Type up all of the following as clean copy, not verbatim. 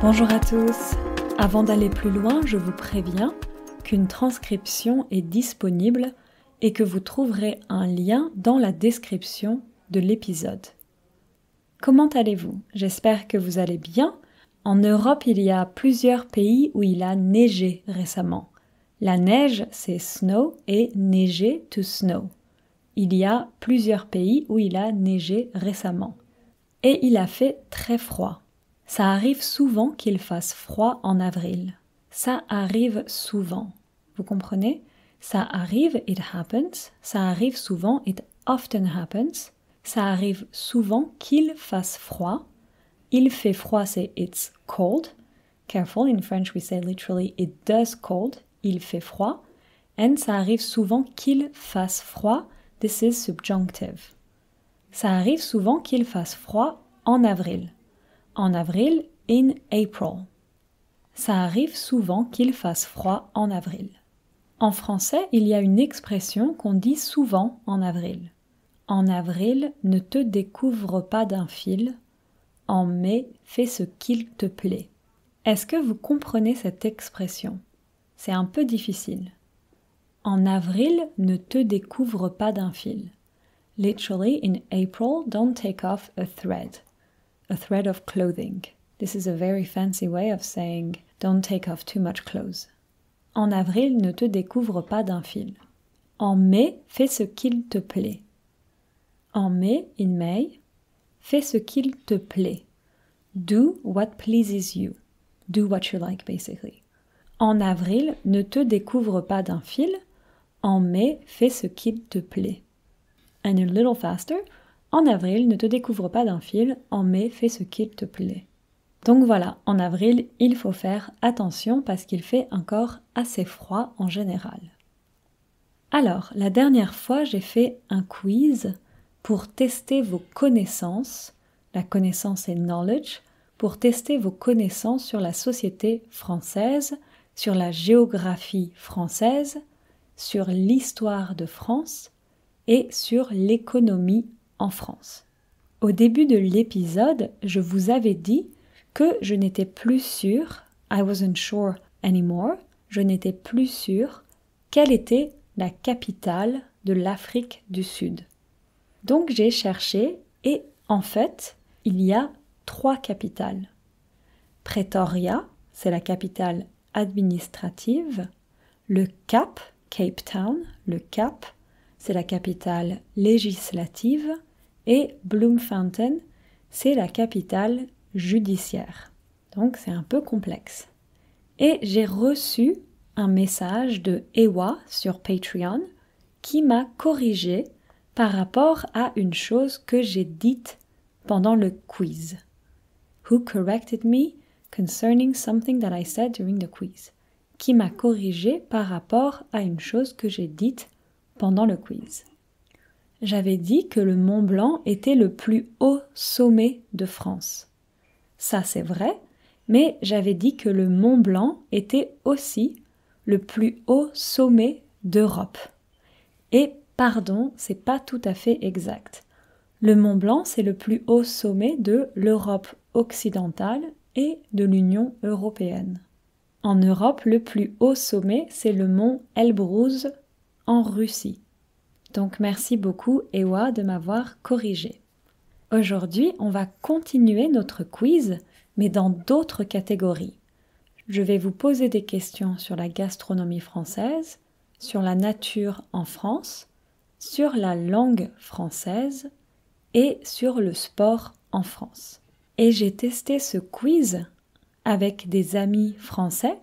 Bonjour à tous. Avant d'aller plus loin, je vous préviens qu'une transcription est disponible et que vous trouverez un lien dans la description de l'épisode. Comment allez-vous? J'espère que vous allez bien. En Europe, il y a plusieurs pays où il a neigé récemment. La neige, c'est snow et neiger, to snow. Il y a plusieurs pays où il a neigé récemment. Et il a fait très froid. Ça arrive souvent qu'il fasse froid en avril. Ça arrive souvent. Vous comprenez? Ça arrive, it happens. Ça arrive souvent, it often happens. Ça arrive souvent qu'il fasse froid. Il fait froid, c'est it's cold. Careful, in French we say literally it does cold. Il fait froid. And ça arrive souvent qu'il fasse froid. This is subjunctive. Ça arrive souvent qu'il fasse froid en avril. En avril, in April. Ça arrive souvent qu'il fasse froid en avril. En français, il y a une expression qu'on dit souvent en avril. En avril, ne te découvre pas d'un fil. En mai, fais ce qu'il te plaît. Est-ce que vous comprenez cette expression? C'est un peu difficile. En avril, ne te découvre pas d'un fil. Literally, in April, don't take off a thread of clothing. This is a very fancy way of saying don't take off too much clothes. En avril, ne te découvre pas d'un fil. En mai, fais ce qu'il te plaît. En mai, in May, fais ce qu'il te plaît. Do what pleases you. Do what you like, basically. En avril, ne te découvre pas d'un fil. En mai, fais ce qu'il te plaît. And a little faster. En avril, ne te découvre pas d'un fil. En mai, fais ce qu'il te plaît. Donc voilà, en avril, il faut faire attention parce qu'il fait encore assez froid en général. Alors, la dernière fois, j'ai fait un quiz pour tester vos connaissances. La connaissance est knowledge. Pour tester vos connaissances sur la société française, sur la géographie française, sur l'histoire de France et sur l'économie en France. Au début de l'épisode, je vous avais dit que je n'étais plus sûre, I wasn't sure anymore, je n'étais plus sûre quelle était la capitale de l'Afrique du Sud. Donc j'ai cherché et en fait, il y a 3 capitales. Pretoria, c'est la capitale administrative. Le Cap, Cape Town, le Cap, c'est la capitale législative. Et Bloemfontein, c'est la capitale judiciaire. Donc c'est un peu complexe. Et j'ai reçu un message de Ewa sur Patreon qui m'a corrigé par rapport à une chose que j'ai dite pendant le quiz. Who corrected me concerning something that I said during the quiz. Qui m'a corrigé par rapport à une chose que j'ai dite pendant le quiz. J'avais dit que le Mont Blanc était le plus haut sommet de France. Ça c'est vrai, mais j'avais dit que le Mont Blanc était aussi le plus haut sommet d'Europe. Et pardon, c'est pas tout à fait exact. Le Mont Blanc, c'est le plus haut sommet de l'Europe occidentale et de l'Union européenne. En Europe, le plus haut sommet, c'est le mont Elbrus en Russie. Donc merci beaucoup Ewa de m'avoir corrigé. Aujourd'hui, on va continuer notre quiz, mais dans d'autres catégories. Je vais vous poser des questions sur la gastronomie française, sur la nature en France, sur la langue française et sur le sport en France. Et j'ai testé ce quiz avec des amis français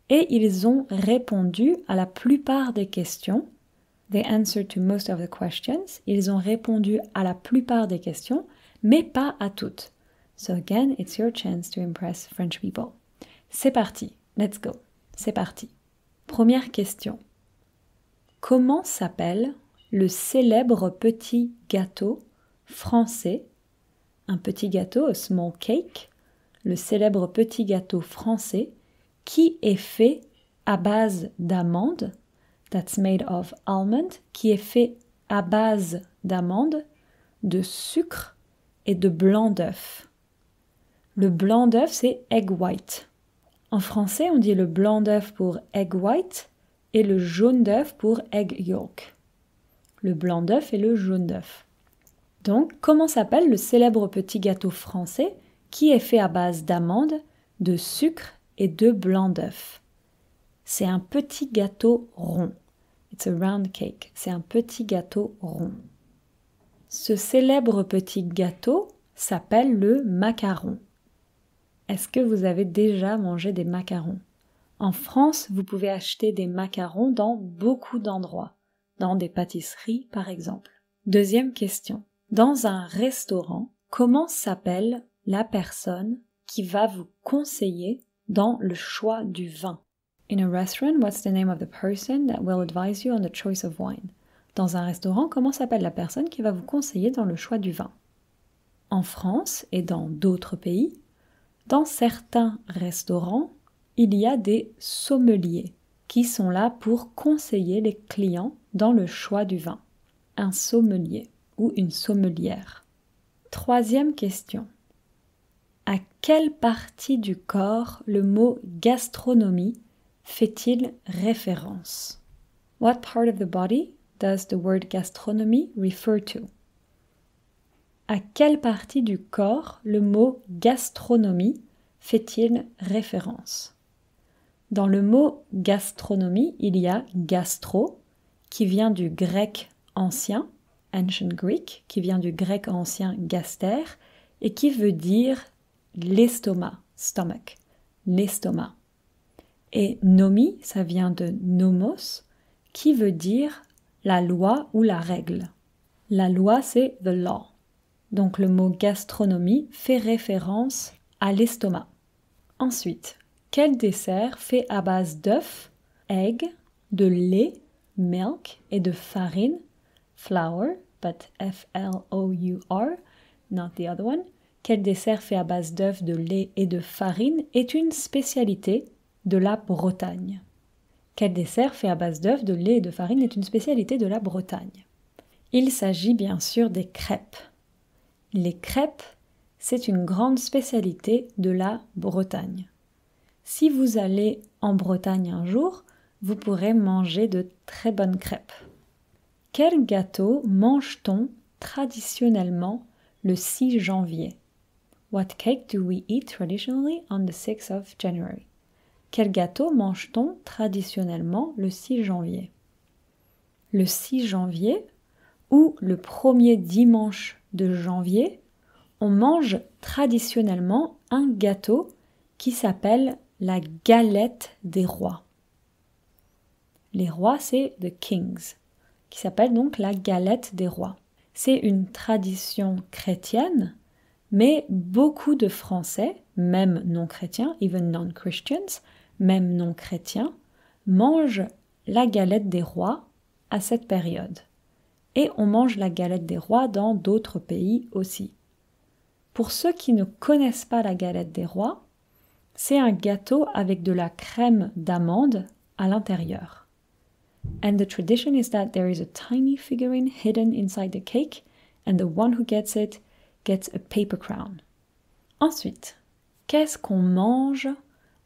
et ils ont répondu à la plupart des questions. They answered to most of the questions. Ils ont répondu à la plupart des questions, mais pas à toutes. So again, it's your chance to impress French people. C'est parti. Let's go. C'est parti. Première question. Comment s'appelle le célèbre petit gâteau français, un petit gâteau, a small cake, le célèbre petit gâteau français qui est fait à base d'amandes, that's made of almond, qui est fait à base d'amandes, de sucre et de blanc d'œuf. Le blanc d'œuf, c'est egg white. En français, on dit le blanc d'œuf pour egg white et le jaune d'œuf pour egg yolk. Le blanc d'œuf et le jaune d'œuf. Donc, comment s'appelle le célèbre petit gâteau français qui est fait à base d'amandes, de sucre et de blanc d'œuf? C'est un petit gâteau rond. It's a round cake. C'est un petit gâteau rond. Ce célèbre petit gâteau s'appelle le macaron. Est-ce que vous avez déjà mangé des macarons? En France, vous pouvez acheter des macarons dans beaucoup d'endroits, dans des pâtisseries par exemple. Deuxième question. Dans un restaurant, comment s'appelle la personne qui va vous conseiller dans le choix du vin? In a restaurant, what's the name of the person that will advise you on the choice of wine? Dans un restaurant, comment s'appelle la personne qui va vous conseiller dans le choix du vin? En France et dans d'autres pays, dans certains restaurants, il y a des sommeliers qui sont là pour conseiller les clients dans le choix du vin. Un sommelier ou une sommelière. Troisième question. À quelle partie du corps le mot gastronomie fait-il référence? What part of the body does the word gastronomy refer to? À quelle partie du corps le mot gastronomie fait-il référence? Dans le mot gastronomie, il y a gastro, qui vient du grec ancien, Ancient Greek, qui vient du grec ancien gaster, et qui veut dire l'estomac, stomach, l'estomac. Et nomi, ça vient de nomos, qui veut dire la loi ou la règle. La loi, c'est the law. Donc le mot gastronomie fait référence à l'estomac. Ensuite, quel dessert fait à base d'œufs, egg, de lait, milk et de farine, flour, but F-L-O-U-R, not the other one. Quel dessert fait à base d'œufs, de lait et de farine est une spécialité de la Bretagne? Quel dessert fait à base d'œufs, de lait et de farine est une spécialité de la Bretagne? Il s'agit bien sûr des crêpes. Les crêpes, c'est une grande spécialité de la Bretagne. Si vous allez en Bretagne un jour, vous pourrez manger de très bonnes crêpes. Quel gâteau mange-t-on traditionnellement le 6 janvier? What cake do we eat traditionally on the 6th of January? Quel gâteau mange-t-on traditionnellement le 6 janvier? Le 6 janvier, ou le premier dimanche de janvier, on mange traditionnellement un gâteau qui s'appelle la galette des rois. Les rois, c'est the kings, qui s'appelle donc la galette des rois. C'est une tradition chrétienne, mais beaucoup de Français, même non chrétiens, even non-Christians, même non chrétiens, mangent la galette des rois à cette période. Et on mange la galette des rois dans d'autres pays aussi. Pour ceux qui ne connaissent pas la galette des rois, c'est un gâteau avec de la crème d'amande à l'intérieur. And the tradition is that there is a tiny figurine hidden inside the cake, and the one who gets it gets a paper crown. Ensuite, qu'est-ce qu'on mange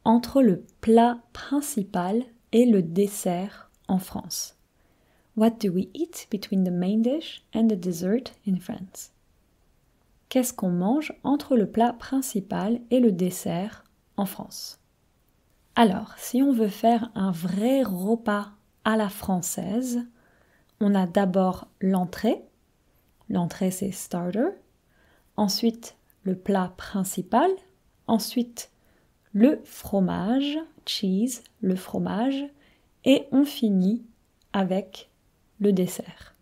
entre le plat principal et le dessert en France? What do we eat between the main dish and the dessert in France? Qu'est-ce qu'on mange entre le plat principal et le dessert en France? Alors, si on veut faire un vrai repas à la française, on a d'abord l'entrée. L'entrée, c'est starter. Ensuite, le plat principal. Ensuite, le fromage, cheese, le fromage. Et on finit avec le dessert.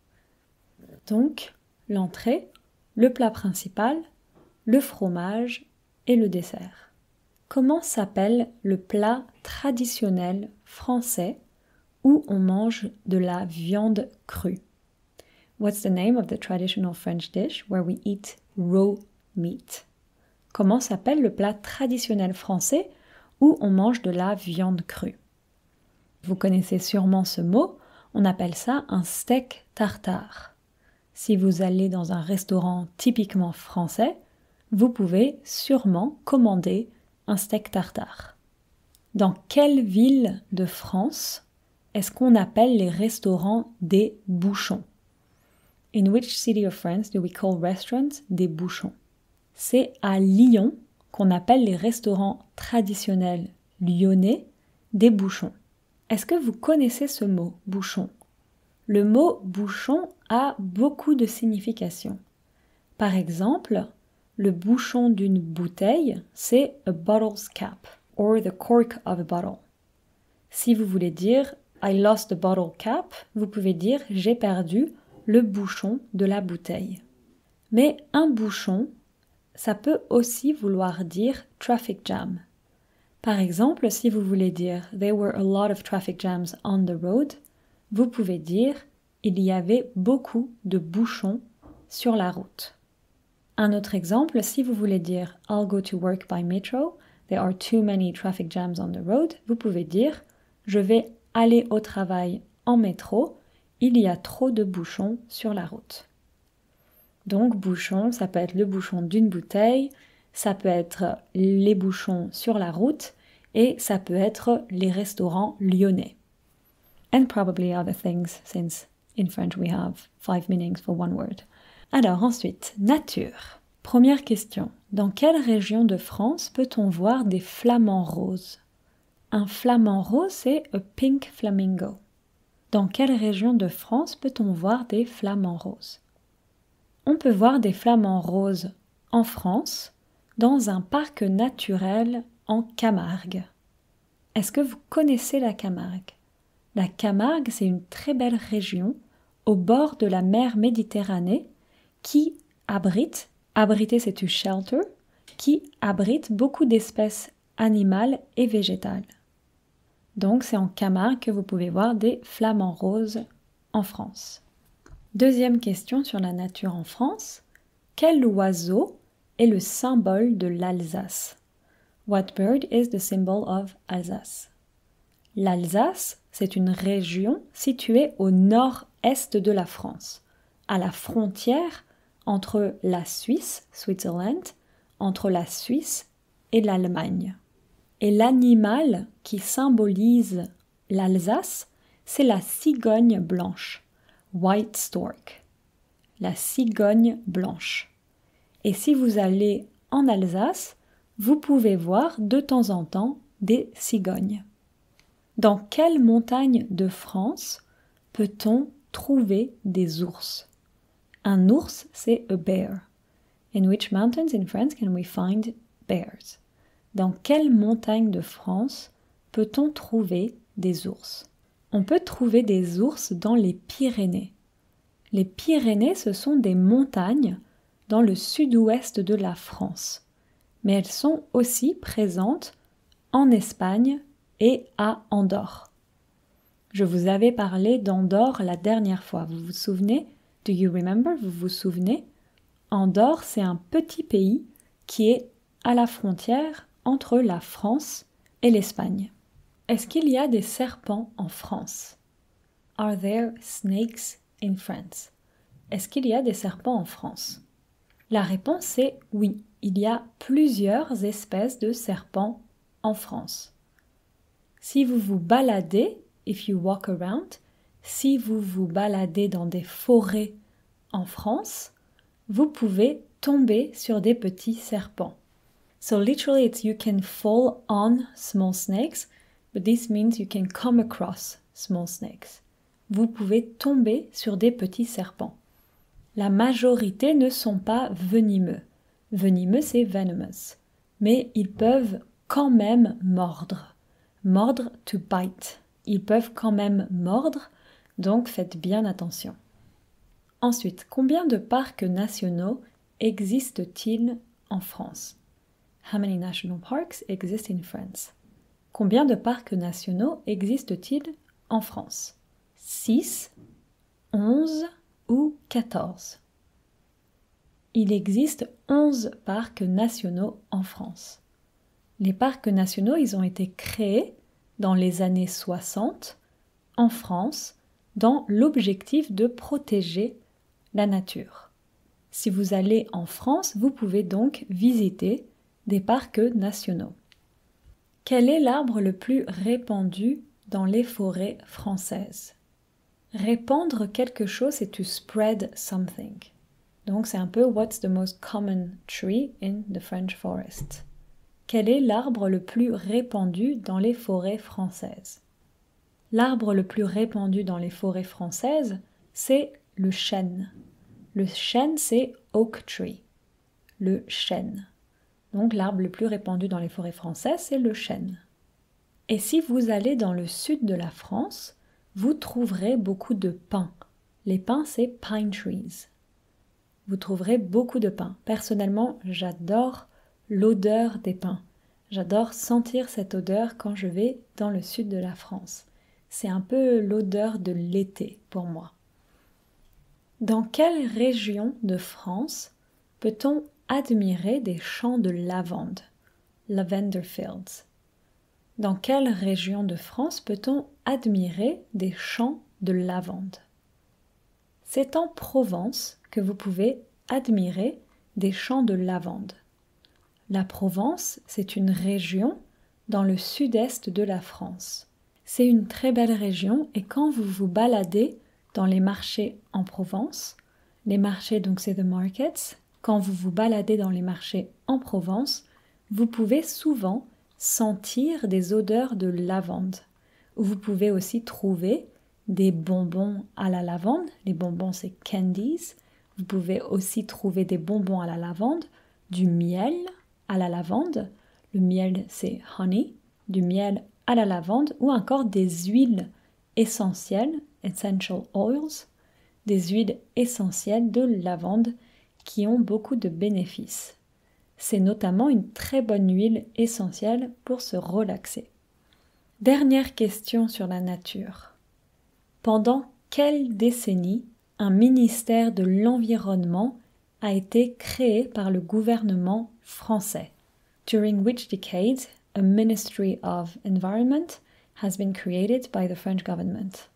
Donc, l'entrée, le plat principal, le fromage et le dessert. Comment s'appelle le plat traditionnel français où on mange de la viande crue? What's the name of the traditional French dish where we eat raw meat? Comment s'appelle le plat traditionnel français où on mange de la viande crue? Vous connaissez sûrement ce mot, on appelle ça un steak tartare. Si vous allez dans un restaurant typiquement français, vous pouvez sûrement commander un steak tartare. Dans quelle ville de France est-ce qu'on appelle les restaurants des bouchons? In which city of France do we call restaurants des bouchons? C'est à Lyon qu'on appelle les restaurants traditionnels lyonnais des bouchons. Est-ce que vous connaissez ce mot, bouchon? Le mot bouchon a beaucoup de significations. Par exemple, le bouchon d'une bouteille, c'est a bottle's cap, or the cork of a bottle. Si vous voulez dire I lost the bottle cap, vous pouvez dire j'ai perdu le bouchon de la bouteille. Mais un bouchon, ça peut aussi vouloir dire traffic jam. Par exemple, si vous voulez dire there were a lot of traffic jams on the road, vous pouvez dire il y avait beaucoup de bouchons sur la route. Un autre exemple, si vous voulez dire I'll go to work by metro, there are too many traffic jams on the road, vous pouvez dire je vais aller au travail en métro, il y a trop de bouchons sur la route. Donc bouchon, ça peut être le bouchon d'une bouteille, ça peut être les bouchons sur la route et ça peut être les restaurants lyonnais. And probably other things, since in French we have 5 meanings for one word. Alors ensuite, nature. Première question. Dans quelle région de France peut-on voir des flamants roses? Un flamant rose, c'est a pink flamingo. Dans quelle région de France peut-on voir des flamants roses? On peut voir des flamants roses en France, dans un parc naturel en Camargue. Est-ce que vous connaissez la Camargue? La Camargue, c'est une très belle région au bord de la mer Méditerranée qui abriter c'est to shelter, qui abrite beaucoup d'espèces animales et végétales. Donc c'est en Camargue que vous pouvez voir des flamants roses en France. Deuxième question sur la nature en France. Quel oiseau est le symbole de l'Alsace? What bird is the symbol of Alsace? L'Alsace, c'est une région située au nord-est de la France, à la frontière entre la Suisse, Switzerland, entre la Suisse et l'Allemagne. Et l'animal qui symbolise l'Alsace, c'est la cigogne blanche, white stork, la cigogne blanche. Et si vous allez en Alsace, vous pouvez voir de temps en temps des cigognes. Dans quelle montagne de France peut-on trouver des ours? Un ours, c'est a bear. In which mountains in France can we find bears? Dans quelle montagne de France peut-on trouver des ours? On peut trouver des ours dans les Pyrénées. Les Pyrénées, ce sont des montagnes dans le sud-ouest de la France. Mais elles sont aussi présentes en Espagne et à Andorre. Je vous avais parlé d'Andorre la dernière fois. Vous vous souvenez? Do you remember? Vous vous souvenez? Andorre, c'est un petit pays qui est à la frontière entre la France et l'Espagne. Est-ce qu'il y a des serpents en France? Are there snakes in France? Est-ce qu'il y a des serpents en France? La réponse est oui. Il y a plusieurs espèces de serpents en France. Si vous vous baladez, if you walk around, si vous vous baladez dans des forêts en France, vous pouvez tomber sur des petits serpents. So literally it's you can fall on small snakes, but this means you can come across small snakes. Vous pouvez tomber sur des petits serpents. La majorité ne sont pas venimeux. Venimeux, c'est venomous. Mais ils peuvent quand même mordre. Mordre, to bite. Ils peuvent quand même mordre, donc faites bien attention. Ensuite, combien de parcs nationaux existent-ils en France? How many national parks exist in France? Combien de parcs nationaux existent-ils en France? 6, 11 ou 14? Il existe 11 parcs nationaux en France. Les parcs nationaux, ils ont été créés dans les années 60 en France dans l'objectif de protéger la nature. Si vous allez en France, vous pouvez donc visiter des parcs nationaux. Quel est l'arbre le plus répandu dans les forêts françaises? Répandre quelque chose, c'est to spread something. Donc c'est un peu what's the most common tree in the French forest? Quel est l'arbre le plus répandu dans les forêts françaises? L'arbre le plus répandu dans les forêts françaises, c'est le chêne. Le chêne, c'est oak tree. Le chêne. Donc l'arbre le plus répandu dans les forêts françaises, c'est le chêne. Et si vous allez dans le sud de la France, vous trouverez beaucoup de pins. Les pins, c'est pine trees. Vous trouverez beaucoup de pins. Personnellement, j'adore l'odeur des pins. J'adore sentir cette odeur quand je vais dans le sud de la France. C'est un peu l'odeur de l'été pour moi. Dans quelle région de France peut-on admirer des champs de lavande, lavender fields? Dans quelle région de France peut-on admirer des champs de lavande? C'est en Provence que vous pouvez admirer des champs de lavande. La Provence, c'est une région dans le sud-est de la France. C'est une très belle région et quand vous vous baladez dans les marchés en Provence, les marchés donc c'est the markets, quand vous vous baladez dans les marchés en Provence, vous pouvez souvent sentir des odeurs de lavande. Vous pouvez aussi trouver des bonbons à la lavande, les bonbons c'est candies. Vous pouvez aussi trouver des bonbons à la lavande, du miel à la lavande, le miel c'est honey, du miel à la lavande ou encore des huiles essentielles, essential oils, des huiles essentielles de lavande qui ont beaucoup de bénéfices. C'est notamment une très bonne huile essentielle pour se relaxer. Dernière question sur la nature. Pendant quelle décennie un ministère de l'environnement a été créé par le gouvernement français? During which decade a Ministry of Environment has been created by the French government?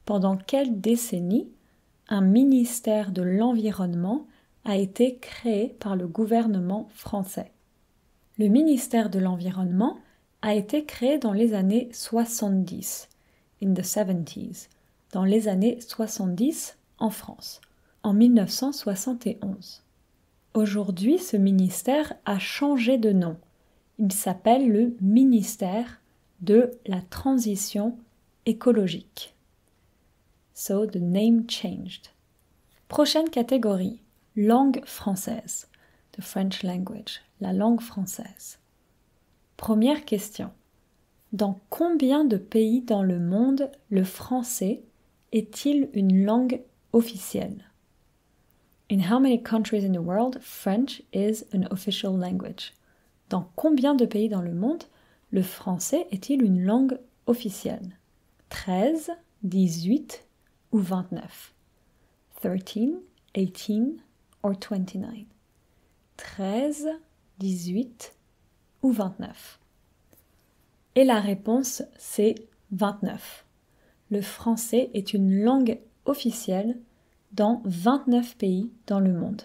Pendant quelle décennie un ministère de l'environnement a été créé par le gouvernement français? Le ministère de l'environnement a été créé dans les années 70, in the 70s, dans les années 70 en France, en 1971. Aujourd'hui, ce ministère a changé de nom. Il s'appelle le ministère de la transition écologique. So the name changed. Prochaine catégorie, langue française. The French language, la langue française. Première question. Dans combien de pays dans le monde le français est-il une langue officielle? In how many countries in the world French is an official language? Dans combien de pays dans le monde le français est-il une langue officielle? 13, 18 ou 29? 13, 18 or 29? 13, 18 ou 29? Et la réponse c'est 29. Le français est une langue officielle dans 29 pays dans le monde.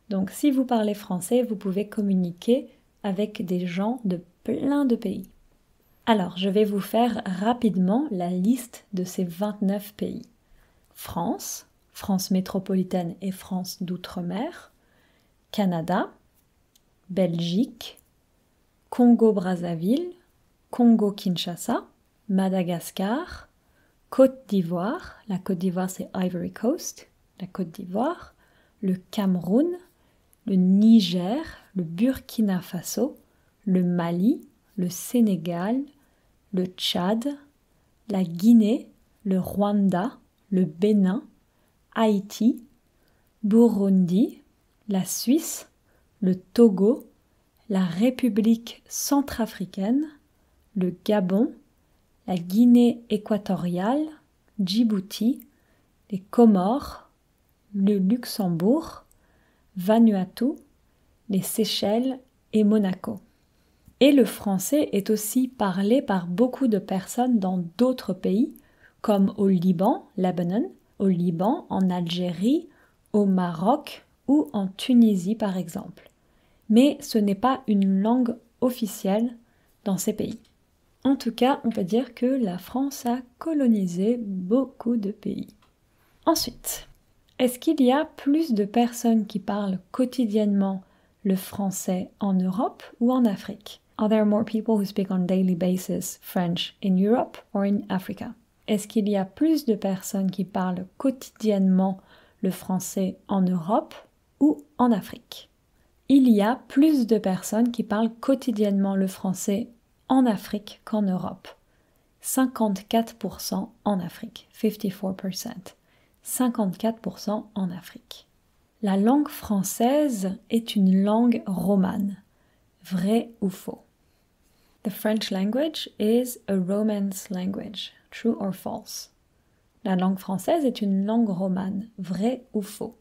Donc si vous parlez français, vous pouvez communiquer avec des gens de plein de pays. Alors, je vais vous faire rapidement la liste de ces 29 pays. France, France métropolitaine et France d'outre-mer, Canada, Belgique, Congo-Brazzaville, Congo-Kinshasa, Madagascar, Côte d'Ivoire, la Côte d'Ivoire c'est Ivory Coast, la Côte d'Ivoire, le Cameroun, le Niger, le Burkina Faso, le Mali, le Sénégal, le Tchad, la Guinée, le Rwanda, le Bénin, Haïti, Burundi, la Suisse, le Togo, la République centrafricaine, le Gabon, la Guinée équatoriale, Djibouti, les Comores, le Luxembourg, Vanuatu, les Seychelles et Monaco. Et le français est aussi parlé par beaucoup de personnes dans d'autres pays, comme au Liban, Lebanon, au Liban, en Algérie, au Maroc ou en Tunisie par exemple. Mais ce n'est pas une langue officielle dans ces pays. En tout cas, on peut dire que la France a colonisé beaucoup de pays. Ensuite, est-ce qu'il y a plus de personnes qui parlent quotidiennement le français en Europe ou en Afrique? Are there more people who speak on daily basis French in Europe or in Africa? Est-ce qu'il y a plus de personnes qui parlent quotidiennement le français en Europe ou en Afrique? Il y a plus de personnes qui parlent quotidiennement le français en Afrique qu'en Europe. 54% en Afrique, 54%. 54% en Afrique. La langue française est une langue romane. Vrai ou faux? The French language is a Romance language. True or false? La langue française est une langue romane. Vrai ou faux?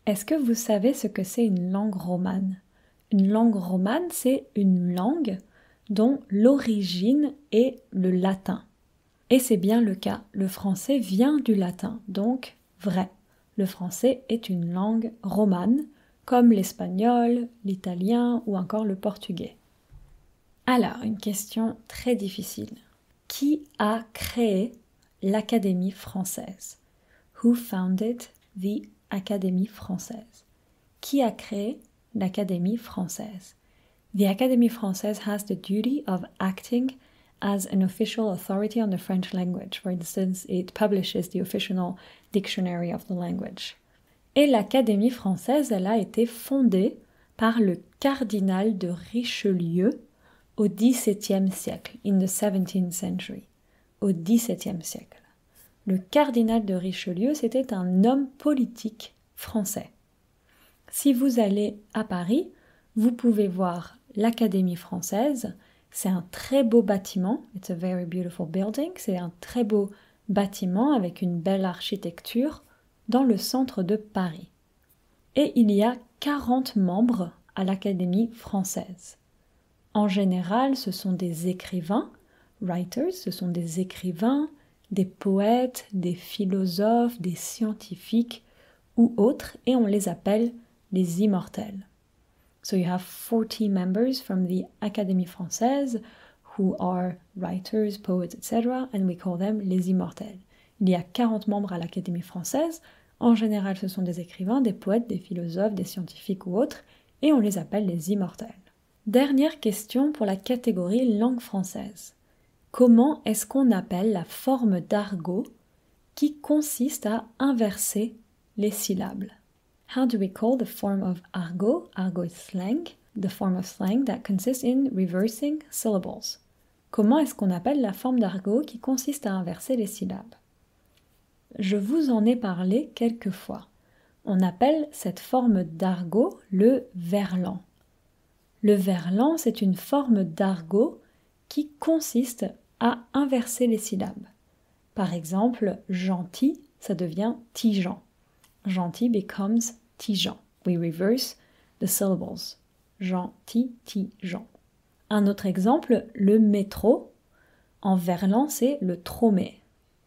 Est-ce que vous savez ce que c'est une langue romane? Une langue romane, c'est une langue dont l'origine est le latin. Et c'est bien le cas. Le français vient du latin, donc vrai. Le français est une langue romane, comme l'espagnol, l'italien ou encore le portugais. Alors, une question très difficile. Qui a créé l'Académie française? Who founded the Académie française? Qui a créé l'Académie française? The Académie française has the duty of acting as an official authority on the French language. For instance, it publishes the official dictionary of the language. Et l'Académie française, elle a été fondée par le cardinal de Richelieu au XVIIe siècle, in the 17th century, au XVIIe siècle. Le cardinal de Richelieu, c'était un homme politique français. Si vous allez à Paris, vous pouvez voir l'Académie française. C'est un très beau bâtiment. It's a very beautiful building. C'est un très beau bâtiment avec une belle architecture dans le centre de Paris. Et il y a 40 membres à l'Académie française. En général, ce sont des écrivains, writers, ce sont des écrivains, des poètes, des philosophes, des scientifiques ou autres, et on les appelle les immortels. So you have 40 members from the Académie française who are writers, poets, etc. and we call them les immortels. Il y a 40 membres à l'Académie française. En général, ce sont des écrivains, des poètes, des philosophes, des scientifiques ou autres, et on les appelle les immortels. Dernière question pour la catégorie langue française. Comment est-ce qu'on appelle la forme d'argot qui consiste à inverser les syllabes? How do we call the form of argot? Argot is slang, the form of slang that consists in reversing syllables. Comment est-ce qu'on appelle la forme d'argot qui consiste à inverser les syllabes? Je vous en ai parlé quelques fois. On appelle cette forme d'argot le verlan. Le verlan, c'est une forme d'argot qui consiste à inverser les syllabes. Par exemple, gentil, ça devient tigeant. Gentil becomes tigeant. We reverse the syllables. Gentil, tigeant. Un autre exemple, le métro, en verlan, c'est le tromé.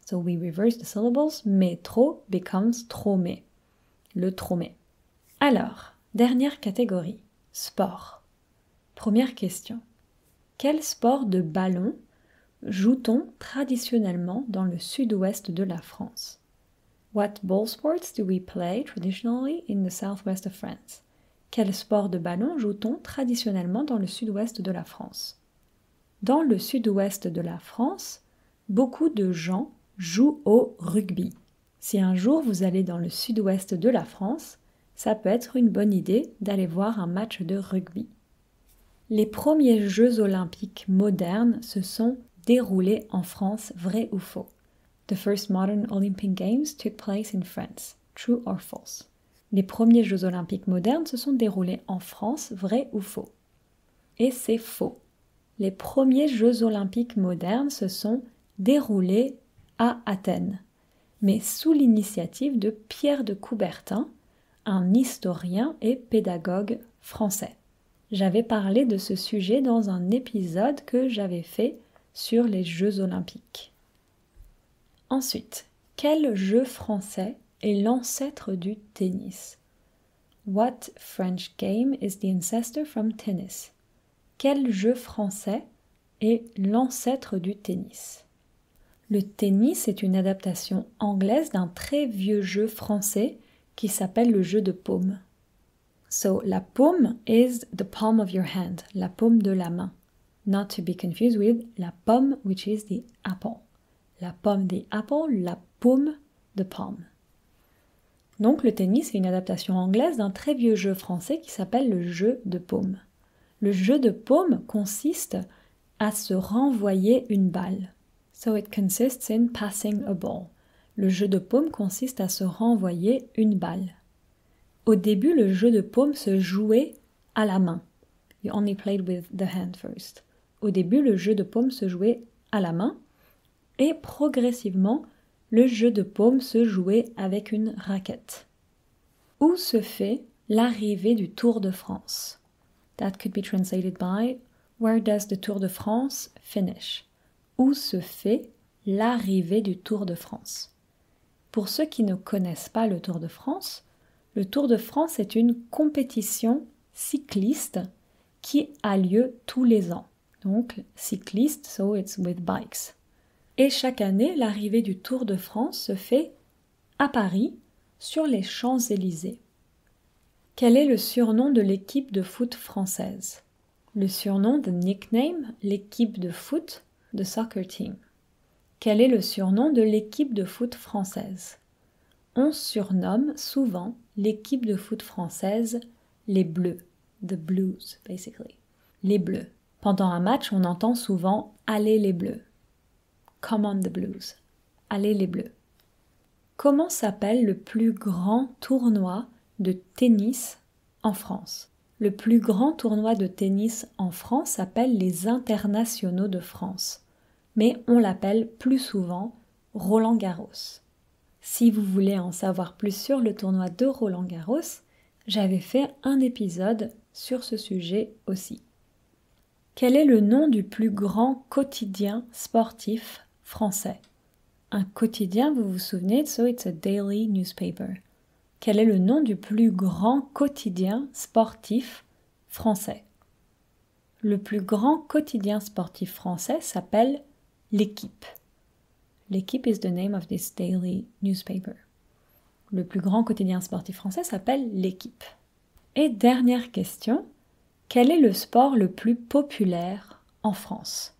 So we reverse the syllables. Métro becomes tromé. Le tromé. Alors, dernière catégorie, sport. Première question. Quel sport de ballon joue-t-on traditionnellement dans le sud-ouest de la France? What ball sports do we play traditionally in the southwest of France? Quel sport de ballon joue-t-on traditionnellement dans le sud-ouest de la France? Dans le sud-ouest de la France, beaucoup de gens jouent au rugby. Si un jour vous allez dans le sud-ouest de la France, ça peut être une bonne idée d'aller voir un match de rugby. Les premiers Jeux olympiques modernes se sont déroulés en France, vrai ou faux? The first modern Olympic Games took place in France. True or false? Les premiers Jeux olympiques modernes se sont déroulés en France, vrai ou faux? Et c'est faux. Les premiers Jeux olympiques modernes se sont déroulés à Athènes, mais sous l'initiative de Pierre de Coubertin, un historien et pédagogue français. J'avais parlé de ce sujet dans un épisode que j'avais fait sur les Jeux olympiques. Ensuite, quel jeu français est l'ancêtre du tennis? What French game is the ancestor from tennis? Quel jeu français est l'ancêtre du tennis? Le tennis est une adaptation anglaise d'un très vieux jeu français qui s'appelle le jeu de paume. So, la paume is the palm of your hand, la paume de la main. Not to be confused with la pomme, which is the apple. La pomme the apple, la paume de palm. Donc le tennis est une adaptation anglaise d'un très vieux jeu français qui s'appelle le jeu de paume. Le jeu de paume consiste à se renvoyer une balle. So it consists in passing a ball. Le jeu de paume consiste à se renvoyer une balle. Au début, le jeu de paume se jouait à la main. You only played with the hand first. Au début, le jeu de paume se jouait à la main et progressivement, le jeu de paume se jouait avec une raquette. Où se fait l'arrivée du Tour de France? That could be translated by Where does the Tour de France finish? Où se fait l'arrivée du Tour de France? Pour ceux qui ne connaissent pas le Tour de France est une compétition cycliste qui a lieu tous les ans. Donc, cycliste, so it's with bikes. Et chaque année, l'arrivée du Tour de France se fait à Paris, sur les Champs-Élysées. Quel est le surnom de l'équipe de foot française? Le surnom, the nickname, l'équipe de foot, the soccer team. Quel est le surnom de l'équipe de foot française? On surnomme souvent l'équipe de foot française les Bleus, the Blues, basically. Les Bleus. Pendant un match, on entend souvent « Allez les Bleus ». Come on the Blues. Allez les Bleus. Comment s'appelle le plus grand tournoi de tennis en France? Le plus grand tournoi de tennis en France s'appelle les Internationaux de France, mais on l'appelle plus souvent Roland-Garros. Si vous voulez en savoir plus sur le tournoi de Roland-Garros, j'avais fait un épisode sur ce sujet aussi. Quel est le nom du plus grand quotidien sportif français? Un quotidien, vous vous souvenez, so it's a daily newspaper. Quel est le nom du plus grand quotidien sportif français? Le plus grand quotidien sportif français s'appelle L'Équipe. L'Équipe is the name of this daily newspaper. Le plus grand quotidien sportif français s'appelle L'Équipe. Et dernière question, quel est le sport le plus populaire en France?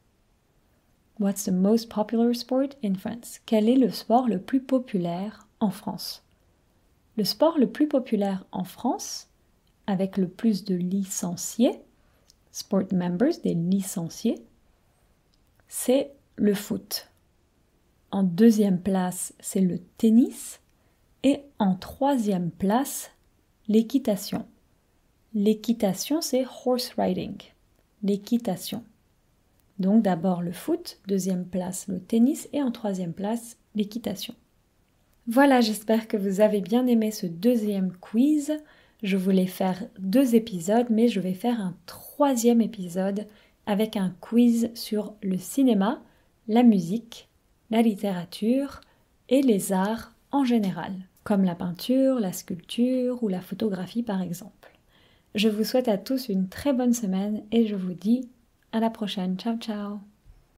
What's the most popular sport in France? Quel est le sport le plus populaire en France? Le sport le plus populaire en France, avec le plus de licenciés, sport members, des licenciés, c'est le foot. En deuxième place, c'est le tennis. Et en troisième place, l'équitation. L'équitation, c'est horse riding. L'équitation. Donc d'abord le foot, deuxième place le tennis et en troisième place l'équitation. Voilà, j'espère que vous avez bien aimé ce deuxième quiz. Je voulais faire 2 épisodes, mais je vais faire un 3e épisode avec un quiz sur le cinéma, la musique, la littérature et les arts en général, comme la peinture, la sculpture ou la photographie par exemple. Je vous souhaite à tous une très bonne semaine et je vous dis à la prochaine. Ciao ciao!